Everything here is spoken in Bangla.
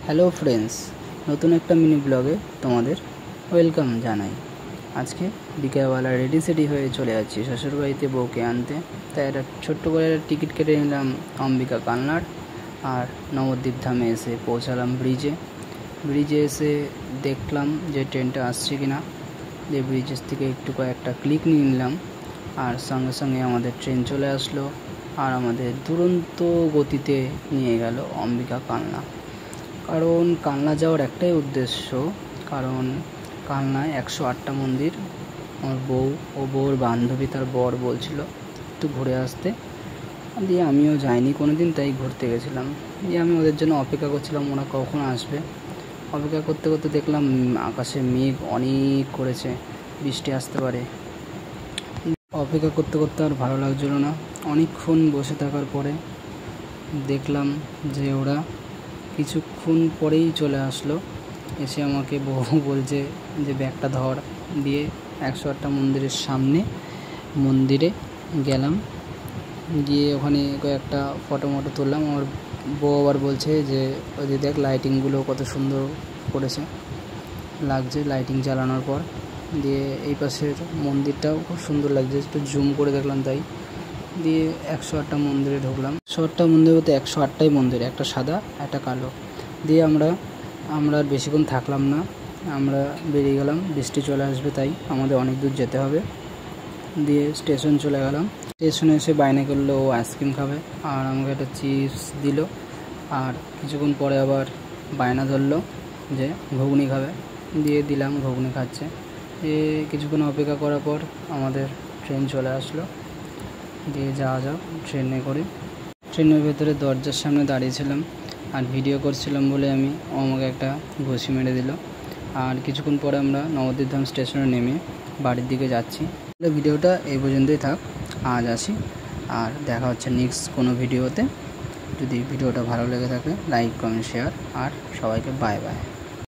হ্যালো ফ্রেন্ডস, নতুন একটা মিনি ব্লগে তোমাদের ওয়েলকাম জানাই। আজকে বিকেলবেলা রেডি সেডি হয়ে চলে যাচ্ছি শ্বশুরবাড়িতে বউকে আনতে। তাই একটা ছোট্ট করে টিকিট কেটে নিলাম অম্বিকা কালনার। আর নবদ্বীপ ধামে এসে পৌঁছালাম ব্রিজে এসে দেখলাম যে ট্রেনটা আসছে কিনা। যে ব্রিজের থেকে একটু কয়েকটা ক্লিক নিয়ে নিলাম, আর সঙ্গে সঙ্গে আমাদের ট্রেন চলে আসলো আর আমাদের দুরন্ত গতিতে নিয়ে গেল অম্বিকা কালনা। কারণ কালনা যাওয়ার একটাই উদ্দেশ্য, কারণ কালনায় 108টা মন্দির। আমার বউ ও বউর বান্ধবী তার বর বলছিল একটু ঘুরে আসতে, দিয়ে আমিও যাইনি কোনো দিন, তাই ঘুরতে গেছিলাম। দিয়ে আমি ওদের জন্য অপেক্ষা করছিলাম ওরা কখন আসবে। অপেক্ষা করতে করতে দেখলাম আকাশে মেঘ অনেক করেছে, বৃষ্টি আসতে পারে। অপেক্ষা করতে করতে আর ভালো লাগছিল না। অনেকক্ষণ বসে থাকার পরে দেখলাম যে ওরা কিছুক্ষণ পরেই চলে আসলো। এসে আমাকে বউ বলছে যে ব্যাগটা ধর। দিয়ে 108টা মন্দিরের সামনে মন্দিরে গেলাম, গিয়ে ওখানে কয়েকটা ফটো তুললাম। আমার বউ আবার বলছে যে ওই যে দেখ লাইটিংগুলো কত সুন্দর করেছে, লাগছে লাইটিং জ্বালানোর পর। দিয়ে এই পাশের মন্দিরটাও খুব সুন্দর লাগছে, একটু জুম করে দেখলাম তাই। দিয়ে 108টা মন্দিরে ঢুকলাম। 108টা মন্দির বলতে 108টাই মন্দির, একটা সাদা একটা কালো। দিয়ে আমরা আর বেশিক্ষণ থাকলাম না, আমরা বেরিয়ে গেলাম। বৃষ্টি চলে আসবে তাই আমাদের অনেক দূর যেতে হবে। দিয়ে স্টেশন চলে গেলাম। স্টেশনে এসে বায়না করলো ও আইসক্রিম খাবে, আর আমাকে একটা চিপস দিল। আর কিছুক্ষণ পরে আবার বায়না ধরলো যে ঘুগনি খাবে, দিয়ে দিলাম, ঘুগনি খাচ্ছে। দিয়ে কিছুক্ষণ অপেক্ষা করার পর আমাদের ট্রেন চলে আসলো। দিয়ে যাওয়া যাক ট্রেনে করে। ট্রেনের ভেতরে দরজার সামনে দাঁড়িয়েছিলাম আর ভিডিও করছিলাম বলে ও আমাকে একটা ঘুষি মেরে দিল। আর কিছুক্ষণ পরে আমরা নবদ্বীপ ধাম স্টেশনে নেমে বাড়ির দিকে যাচ্ছি। ভিডিওটা এই পর্যন্তই থাক, আজ আসি। আর দেখা হচ্ছে নেক্সট কোনো ভিডিওতে। যদি ভিডিওটা ভালো লেগে থাকে লাইক কমেন্ট শেয়ার, আর সবাইকে বাই বাই।